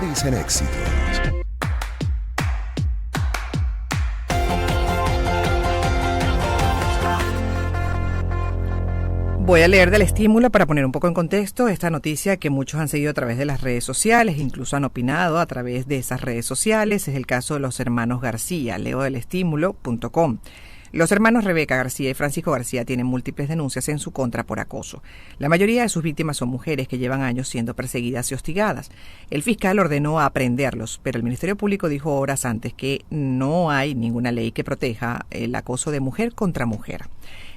Mujeres en Éxito. Voy a leer del Estímulo para poner un poco en contexto esta noticia que muchos han seguido a través de las redes sociales, incluso han opinado a través de esas redes sociales. Es el caso de los hermanos García. Leo del estímulo.com. Los hermanos Rebeca García y Francisco García tienen múltiples denuncias en su contra por acoso. La mayoría de sus víctimas son mujeres que llevan años siendo perseguidas y hostigadas. El fiscal ordenó aprehenderlos, pero el Ministerio Público dijo horas antes que no hay ninguna ley que proteja el acoso de mujer contra mujer.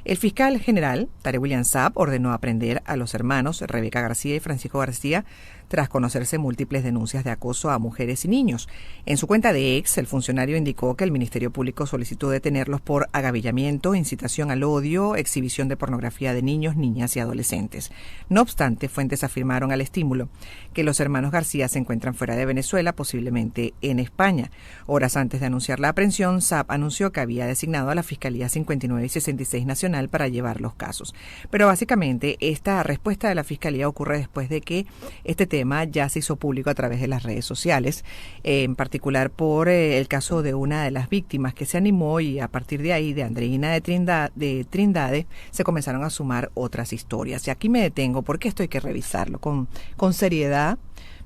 El fiscal general, Tarek William Saab, ordenó aprehender a los hermanos Rebeca García y Francisco García tras conocerse múltiples denuncias de acoso a mujeres y niños. En su cuenta de X, el funcionario indicó que el Ministerio Público solicitó detenerlos por agavillamiento, incitación al odio, exhibición de pornografía de niños, niñas y adolescentes. No obstante, fuentes afirmaron al Estímulo que los hermanos García se encuentran fuera de Venezuela, posiblemente en España. Horas antes de anunciar la aprehensión, Saab anunció que había designado a la Fiscalía 59 y 66 Nacional para llevar los casos. Pero básicamente esta respuesta de la Fiscalía ocurre después de que este tema ya se hizo público a través de las redes sociales, en particular por el caso de una de las víctimas que se animó, y a partir de ahí, de Andreina de Trindade, se comenzaron a sumar otras historias. Y aquí me detengo porque esto hay que revisarlo con seriedad,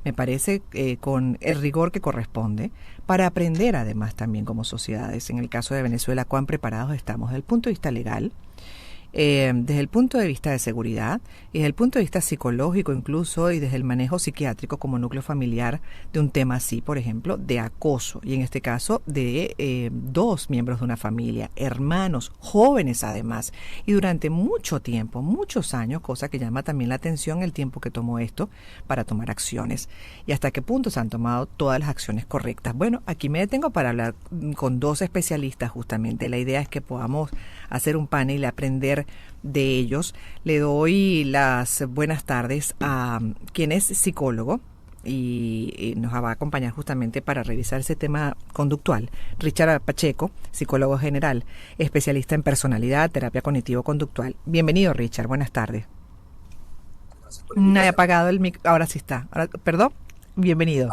me parece, con el rigor que corresponde, para aprender además también como sociedades, en el caso de Venezuela, cuán preparados estamos desde el punto de vista legal, desde el punto de vista de seguridad y desde el punto de vista psicológico incluso, y desde el manejo psiquiátrico como núcleo familiar de un tema así, por ejemplo, de acoso, y en este caso de dos miembros de una familia, hermanos, jóvenes además, y durante mucho tiempo, muchos años, cosa que llama también la atención el tiempo que tomó esto para tomar acciones y hasta qué punto se han tomado todas las acciones correctas. Bueno, aquí me detengo para hablar con dos especialistas justamente. La idea es que podamos hacer un panel y aprender de ellos. Le doy las buenas tardes a quien es psicólogo y nos va a acompañar justamente para revisar ese tema conductual. Richard Pacheco, psicólogo general, especialista en personalidad, terapia cognitivo-conductual. Bienvenido, Richard. Buenas tardes. No he apagado el micro. Ahora sí está. Perdón. Bienvenido.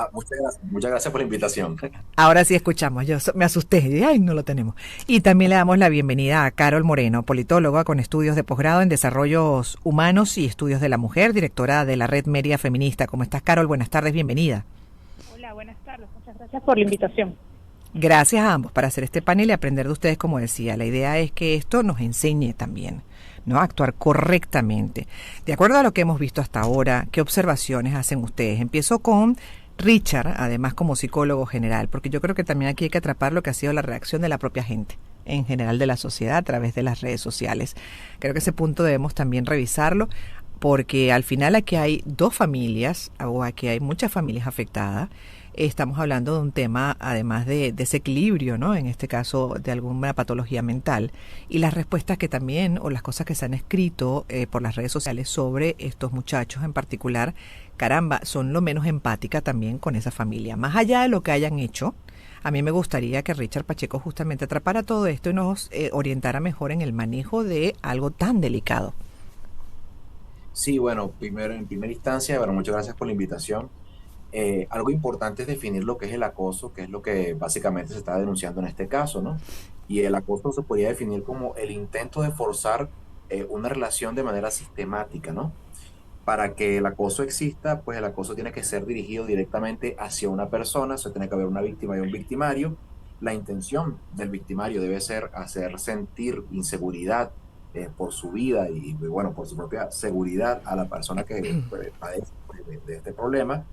Muchas gracias por la invitación. Ahora sí escuchamos. Yo me asusté. Y dije, ay, no lo tenemos. Y también le damos la bienvenida a Carol Moreno, politóloga con estudios de posgrado en desarrollos humanos y estudios de la mujer, directora de la Red Media Feminista. ¿Cómo estás, Carol? Buenas tardes, bienvenida. Hola, buenas tardes. Muchas gracias por la invitación. Gracias a ambos para hacer este panel y aprender de ustedes, como decía. La idea es que esto nos enseñe también, ¿no?, a actuar correctamente. De acuerdo a lo que hemos visto hasta ahora, ¿qué observaciones hacen ustedes? Empiezo con Richard, además como psicólogo general, porque yo creo que también aquí hay que atrapar lo que ha sido la reacción de la propia gente, en general de la sociedad, a través de las redes sociales. Creo que ese punto debemos también revisarlo, porque al final aquí hay dos familias, o aquí hay muchas familias afectadas. Estamos hablando de un tema, además de desequilibrio, ¿no?, en este caso de alguna patología mental, y las respuestas que también, o las cosas que se han escrito por las redes sociales sobre estos muchachos en particular, caramba, son lo menos empáticas también con esa familia. Más allá de lo que hayan hecho, a mí me gustaría que Richard Pacheco justamente atrapara todo esto y nos orientara mejor en el manejo de algo tan delicado. Sí, bueno, en primera instancia, bueno, muchas gracias por la invitación. Algo importante es definir lo que es el acoso, que es lo que básicamente se está denunciando en este caso, ¿no? Y el acoso se podría definir como el intento de forzar una relación de manera sistemática, ¿no? Para que el acoso exista, pues el acoso tiene que ser dirigido directamente hacia una persona, o sea, tiene que haber una víctima y un victimario. La intención del victimario debe ser hacer sentir inseguridad por su vida y, bueno, por su propia seguridad a la persona que pues, padece de este problema.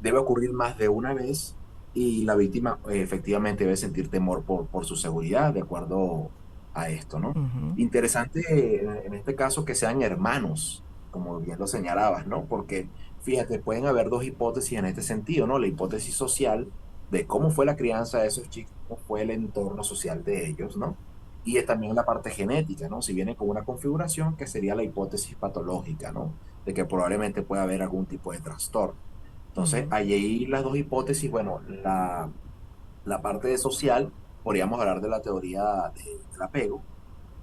Debe ocurrir más de una vez y la víctima efectivamente debe sentir temor por su seguridad, de acuerdo a esto, ¿no? Uh-huh. Interesante en este caso que sean hermanos, como bien lo señalabas, ¿no? Porque, fíjate, pueden haber dos hipótesis en este sentido, ¿no? La hipótesis social de cómo fue la crianza de esos chicos, cómo fue el entorno social de ellos, ¿no? Y es también la parte genética, ¿no? Si viene con una configuración que sería la hipótesis patológica, ¿no? De que probablemente pueda haber algún tipo de trastorno. Entonces, Uh-huh. ahí las dos hipótesis, bueno, la parte de social, podríamos hablar de la teoría del apego,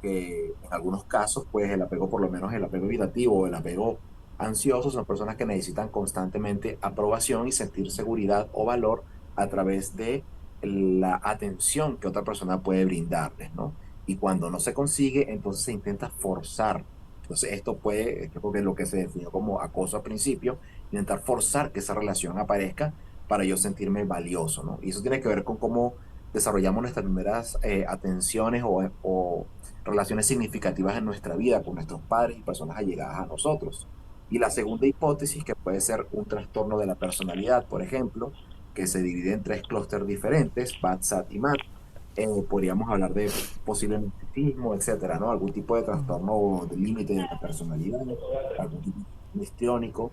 que en algunos casos, pues el apego, por lo menos el apego evitativo o el apego ansiosos, son personas que necesitan constantemente aprobación y sentir seguridad o valor a través de la atención que otra persona puede brindarles, ¿no? Y cuando no se consigue, entonces se intenta forzar. Entonces esto puede, creo que es lo que se definió como acoso al principio, intentar forzar que esa relación aparezca para yo sentirme valioso, ¿no? Y eso tiene que ver con cómo desarrollamos nuestras primeras atenciones o relaciones significativas en nuestra vida con nuestros padres y personas allegadas a nosotros. Y la segunda hipótesis, que puede ser un trastorno de la personalidad, por ejemplo, que se divide en tres clústeres diferentes, BAD, SAD y MAD. Podríamos hablar de posible narcisismo, etcétera, ¿no? Algún tipo de trastorno del límite de la personalidad, algún tipo de histriónico,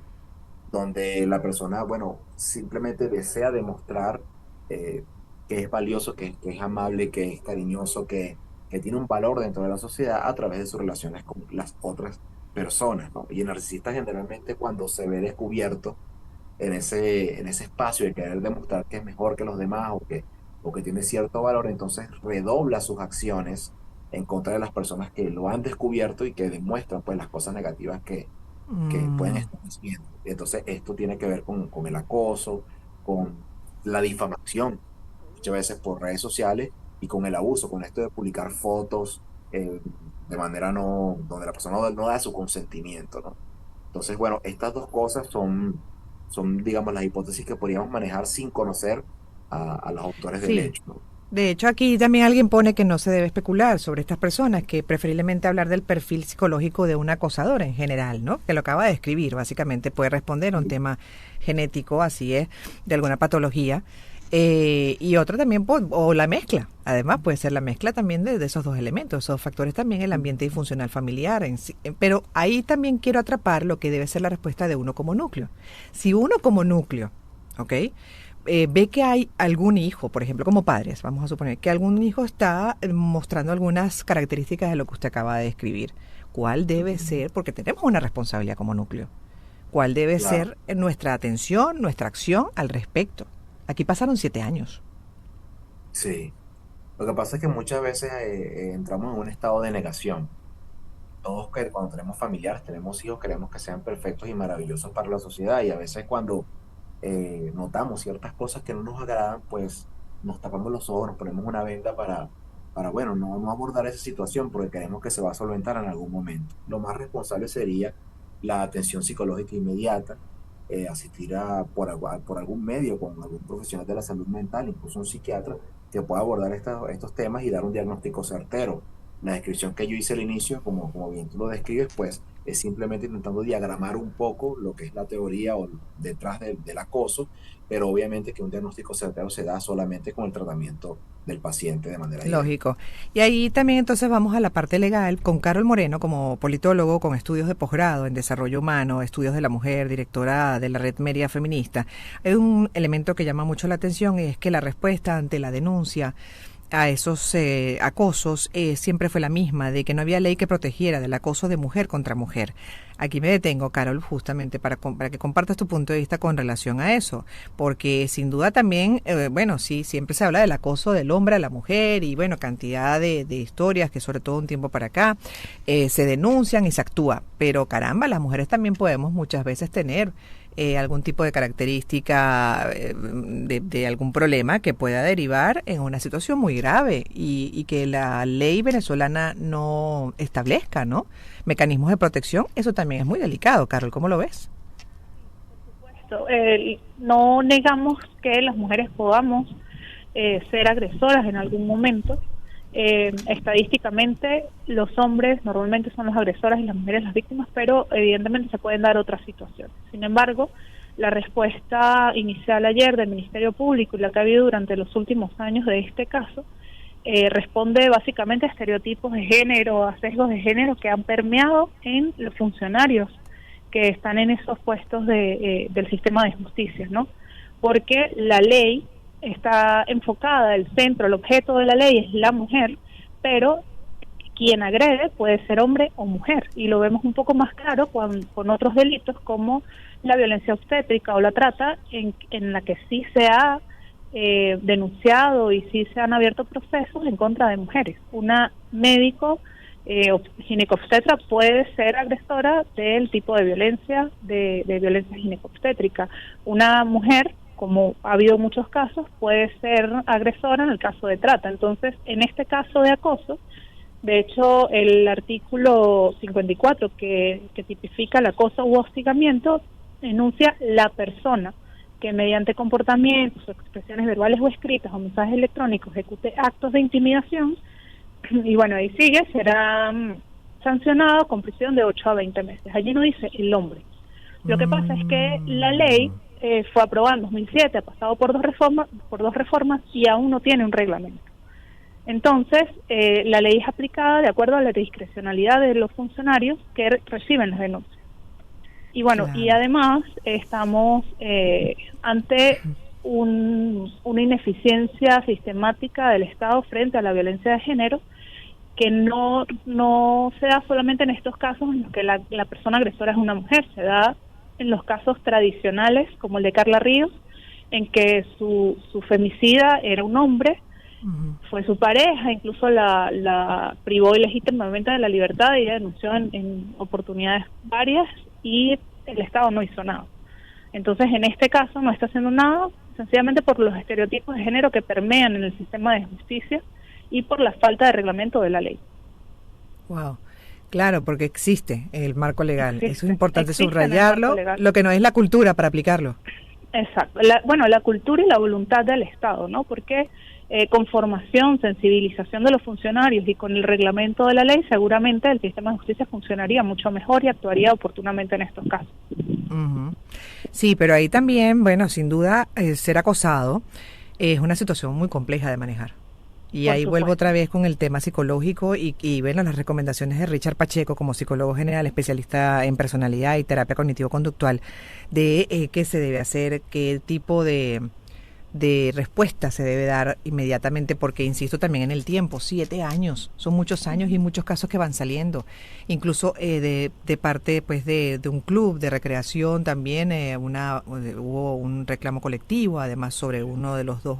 donde la persona, bueno, simplemente desea demostrar eh, que es valioso, que es amable, que es cariñoso, que tiene un valor dentro de la sociedad a través de sus relaciones con las otras personas, ¿no? Y el narcisista generalmente cuando se ve descubierto en ese espacio de querer demostrar que es mejor que los demás o que tiene cierto valor, entonces redobla sus acciones en contra de las personas que lo han descubierto y que demuestran pues las cosas negativas que pueden Mm. estar haciendo. Entonces, esto tiene que ver con el acoso, con la difamación, muchas veces por redes sociales, y con el abuso, con esto de publicar fotos de manera no, donde la persona no da su consentimiento, ¿no? Entonces, bueno, estas dos cosas son, digamos, las hipótesis que podríamos manejar sin conocer a los autores del Sí. hecho, ¿no? De hecho, aquí también alguien pone que no se debe especular sobre estas personas, que preferiblemente hablar del perfil psicológico de un acosador en general, ¿no? Que lo acaba de escribir, básicamente puede responder a un tema genético, así es, de alguna patología. Y otra también, o la mezcla, además puede ser la mezcla también de esos dos elementos, esos factores también, el ambiente disfuncional familiar. Pero ahí también quiero atrapar lo que debe ser la respuesta de uno como núcleo. Si uno como núcleo, ¿ok? Ve que hay algún hijo, por ejemplo, como padres, vamos a suponer que algún hijo está mostrando algunas características de lo que usted acaba de describir. ¿Cuál debe ser? Porque tenemos una responsabilidad como núcleo. ¿Cuál debe Claro, ser nuestra atención, nuestra acción al respecto? Aquí pasaron 7 años. sí. Lo que pasa es que muchas veces entramos en un estado de negación. Todos que cuando tenemos familiares, tenemos hijos, queremos que sean perfectos y maravillosos para la sociedad y a veces cuando notamos ciertas cosas que no nos agradan, pues nos tapamos los ojos, nos ponemos una venda para bueno, no abordar esa situación porque queremos que se va a solventar en algún momento. Lo más responsable sería la atención psicológica inmediata, asistir por algún medio con algún profesional de la salud mental, incluso un psiquiatra, que pueda abordar estos temas y dar un diagnóstico certero. La descripción que yo hice al inicio, como bien tú lo describes, pues es simplemente intentando diagramar un poco lo que es la teoría o detrás del acoso, pero obviamente que un diagnóstico certero se da solamente con el tratamiento del paciente de manera directa. Lógico. Y ahí también entonces vamos a la parte legal con Carol Moreno como politólogo con estudios de posgrado en desarrollo humano, estudios de la mujer, directora de la Red Media Feminista. Hay un elemento que llama mucho la atención y es que la respuesta ante la denuncia a esos acosos siempre fue la misma, de que no había ley que protegiera del acoso de mujer contra mujer. Aquí me detengo, Carol, justamente para que compartas tu punto de vista con relación a eso, porque sin duda también, bueno, sí, siempre se habla del acoso del hombre a la mujer y bueno, cantidad de historias que sobre todo un tiempo para acá se denuncian y se actúa, pero caramba, las mujeres también podemos muchas veces tener algún tipo de característica de algún problema que pueda derivar en una situación muy grave y que la ley venezolana no establezca, ¿no? Mecanismos de protección, eso también es muy delicado, Carol, ¿cómo lo ves? No negamos que las mujeres podamos ser agresoras en algún momento. Estadísticamente, los hombres normalmente son los agresores y las mujeres las víctimas, pero evidentemente se pueden dar otras situaciones. Sin embargo, la respuesta inicial ayer del Ministerio Público y la que ha habido durante los últimos años de este caso responde básicamente a estereotipos de género, a sesgos de género que han permeado en los funcionarios que están en esos puestos del sistema de justicia, ¿no? Porque la ley está enfocada, el centro, el objeto de la ley es la mujer, pero quien agrede puede ser hombre o mujer, y lo vemos un poco más claro con otros delitos como la violencia obstétrica o la trata, en la que sí se ha denunciado y sí se han abierto procesos en contra de mujeres. Una médico ginecobstetra puede ser agresora del tipo de violencia, de violencia ginecobstétrica. Una mujer, como ha habido muchos casos, puede ser agresora en el caso de trata. Entonces, en este caso de acoso, de hecho, el artículo 54 que tipifica el acoso u hostigamiento enuncia la persona que mediante comportamientos o expresiones verbales o escritas o mensajes electrónicos ejecute actos de intimidación, y bueno, ahí sigue, será sancionado con prisión de 8 a 20 meses. Allí no dice el hombre. Lo que pasa es que la ley fue aprobada en 2007, ha pasado por dos reformas y aún no tiene un reglamento. Entonces, la ley es aplicada de acuerdo a la discrecionalidad de los funcionarios que reciben las denuncias. Y bueno, Claro. y además estamos ante una ineficiencia sistemática del Estado frente a la violencia de género, que no se da solamente en estos casos en los que la persona agresora es una mujer, se da en los casos tradicionales como el de Carla Ríos, en que su femicida era un hombre, fue su pareja, incluso la privó ilegítimamente de la libertad y ella denunció en oportunidades varias y el Estado no hizo nada. Entonces, en este caso no está haciendo nada, sencillamente por los estereotipos de género que permean en el sistema de justicia y por la falta de reglamento de la ley. Wow. Claro, porque existe el marco legal. Existe, Eso es importante existe en el subrayarlo, marco legal. lo que no es la cultura para aplicarlo. Exacto. La cultura y la voluntad del Estado, ¿no? Porque con formación, sensibilización de los funcionarios y con el reglamento de la ley, seguramente el sistema de justicia funcionaría mucho mejor y actuaría oportunamente en estos casos. Ujú. Sí, pero ahí también, bueno, sin duda, ser acosado es una situación muy compleja de manejar. Y Por ahí supuesto. vuelvo otra vez con el tema psicológico y bueno, las recomendaciones de Richard Pacheco como psicólogo general, especialista en personalidad y terapia cognitivo-conductual, de qué se debe hacer, qué tipo de respuesta se debe dar inmediatamente, porque insisto también en el tiempo, 7 años, son muchos años y muchos casos que van saliendo, incluso de parte pues de un club de recreación también, hubo un reclamo colectivo, además sobre uno de los dos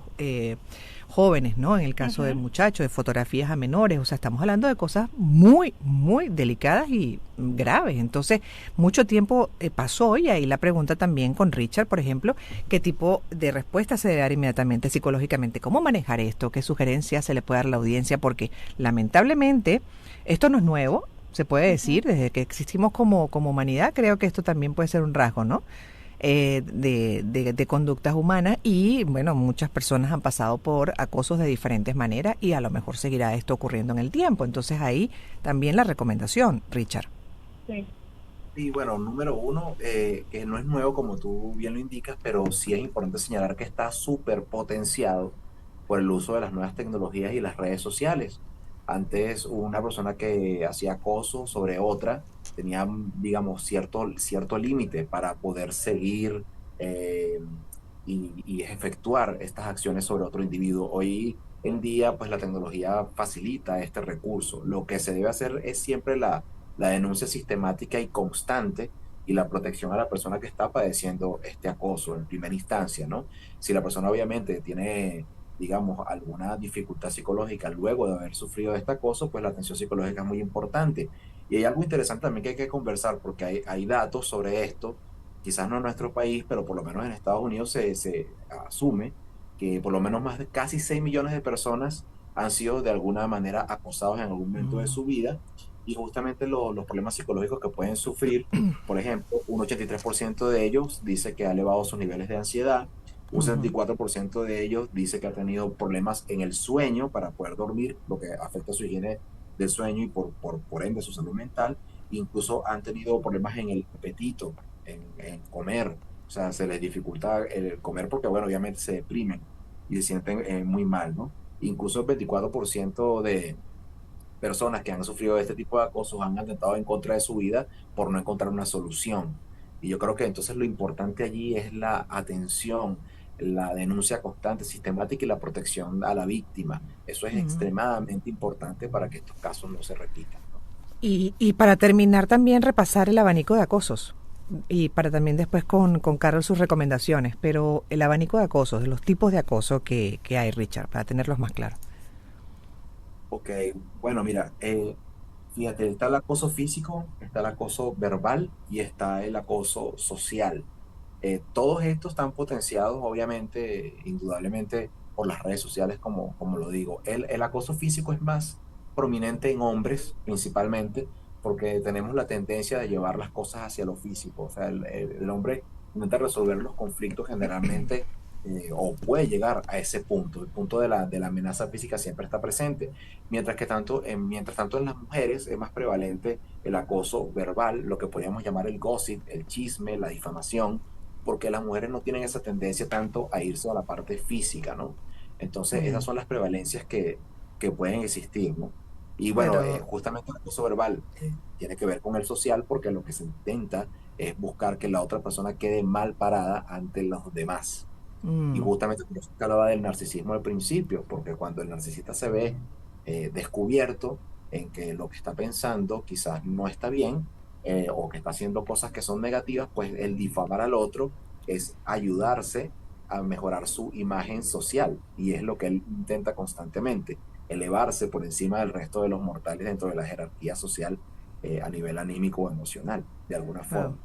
jóvenes, ¿no? En el caso del muchacho, de fotografías a menores, o sea, estamos hablando de cosas muy, muy delicadas y graves. Entonces, mucho tiempo pasó y ahí la pregunta también con Richard, por ejemplo, ¿qué tipo de respuesta se debe dar inmediatamente psicológicamente? ¿Cómo manejar esto? ¿Qué sugerencias se le puede dar a la audiencia? Porque lamentablemente esto no es nuevo, se puede decir, desde que existimos como humanidad, creo que esto también puede ser un rasgo, ¿no? De conductas humanas y bueno, muchas personas han pasado por acosos de diferentes maneras y a lo mejor seguirá esto ocurriendo en el tiempo. Entonces ahí también la recomendación, Richard. Sí. Y bueno, número uno, que no es nuevo como tú bien lo indicas, pero sí es importante señalar que está súper potenciado por el uso de las nuevas tecnologías y las redes sociales. Antes, una persona que hacía acoso sobre otra tenía, digamos, cierto límite para poder seguir eh, y efectuar estas acciones sobre otro individuo. Hoy en día, pues la tecnología facilita este recurso. Lo que se debe hacer es siempre la denuncia sistemática y constante y la protección a la persona que está padeciendo este acoso en primera instancia, ¿no? Si la persona obviamente tiene, digamos, alguna dificultad psicológica luego de haber sufrido este acoso, pues la atención psicológica es muy importante. Y hay algo interesante también que hay que conversar, porque hay datos sobre esto, quizás no en nuestro país, pero por lo menos en Estados Unidos se asume que por lo menos más de casi 6 millones de personas han sido de alguna manera acosados en algún momento de su vida y justamente los problemas psicológicos que pueden sufrir, por ejemplo, un 83% de ellos dice que ha elevado sus niveles de ansiedad, un 74% de ellos dice que ha tenido problemas en el sueño para poder dormir, lo que afecta su higiene del sueño y por ende su salud mental, incluso han tenido problemas en el apetito, en comer, o sea, se les dificulta el comer porque, bueno, obviamente se deprimen y se sienten muy mal, ¿no? Incluso el 24% de personas que han sufrido este tipo de acosos han atentado en contra de su vida por no encontrar una solución. Y yo creo que entonces lo importante allí es la atención, la denuncia constante, sistemática y la protección a la víctima. Eso es extremadamente importante para que estos casos no se repitan, ¿no? Y para terminar también repasar el abanico de acosos y para también después con Carol sus recomendaciones, pero el abanico de acosos, de los tipos de acoso que hay, Richard, para tenerlos más claros. Ok, bueno, mira, Fíjate, está el acoso físico, está el acoso verbal y está el acoso social. Todos estos están potenciados, obviamente, indudablemente, por las redes sociales, como lo digo. El acoso físico es más prominente en hombres, principalmente, porque tenemos la tendencia de llevar las cosas hacia lo físico. O sea, el hombre intenta resolver los conflictos generalmente, o puede llegar a ese punto. El punto de la amenaza física siempre está presente. Mientras tanto en las mujeres es más prevalente el acoso verbal, lo que podríamos llamar el gossip, el chisme, la difamación, porque las mujeres no tienen esa tendencia tanto a irse a la parte física, ¿no? Entonces, esas Mm, son las prevalencias que pueden existir, ¿no? Y bueno, pero justamente el acoso verbal tiene que ver con el social, porque lo que se intenta es buscar que la otra persona quede mal parada ante los demás. Y mm, justamente por eso que hablaba del narcisismo al principio, porque cuando el narcisista se ve descubierto en que lo que está pensando quizás no está bien, o que está haciendo cosas que son negativas, pues el difamar al otro es ayudarse a mejorar su imagen social. Y es lo que él intenta constantemente, elevarse por encima del resto de los mortales dentro de la jerarquía social, a nivel anímico o emocional, de alguna wow. forma.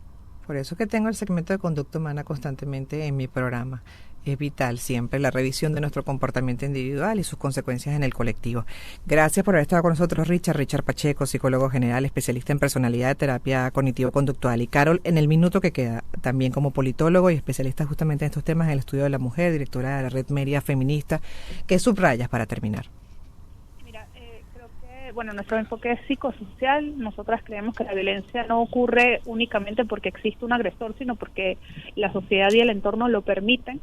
Por eso que tengo el segmento de conducta humana constantemente en mi programa. Es vital siempre la revisión de nuestro comportamiento individual y sus consecuencias en el colectivo. Gracias por haber estado con nosotros, Richard. Richard Pacheco, psicólogo general, especialista en personalidad de terapia cognitivo-conductual. Y Carol, en el minuto que queda, también como politólogo y especialista justamente en estos temas, en el estudio de la mujer, directora de la Red Media Feminista. ¿Qué subrayas para terminar? Mira, creo que, bueno, nuestro enfoque es psicosocial. Nosotras creemos que la violencia no ocurre únicamente porque existe un agresor, sino porque la sociedad y el entorno lo permiten.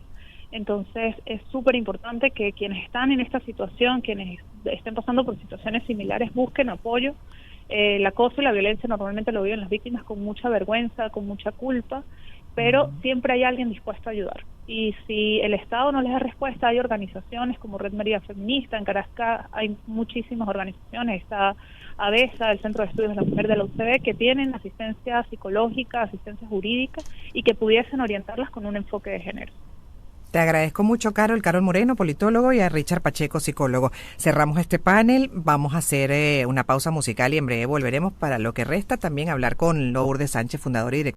Entonces, es súper importante que quienes están en esta situación, quienes estén pasando por situaciones similares, busquen apoyo. El acoso y la violencia normalmente lo viven las víctimas con mucha vergüenza, con mucha culpa, pero siempre hay alguien dispuesto a ayudar. Y si el Estado no les da respuesta, hay organizaciones como Red María Feminista, en Caracas hay muchísimas organizaciones, está ABESA, el Centro de Estudios de la Mujer de la UCB, que tienen asistencia psicológica, asistencia jurídica y que pudiesen orientarlas con un enfoque de género. Te agradezco mucho, Carol. Carol Moreno, politólogo, y a Richard Pacheco, psicólogo. Cerramos este panel. Vamos a hacer una pausa musical y en breve volveremos para lo que resta también hablar con Lourdes Sánchez, fundadora y directora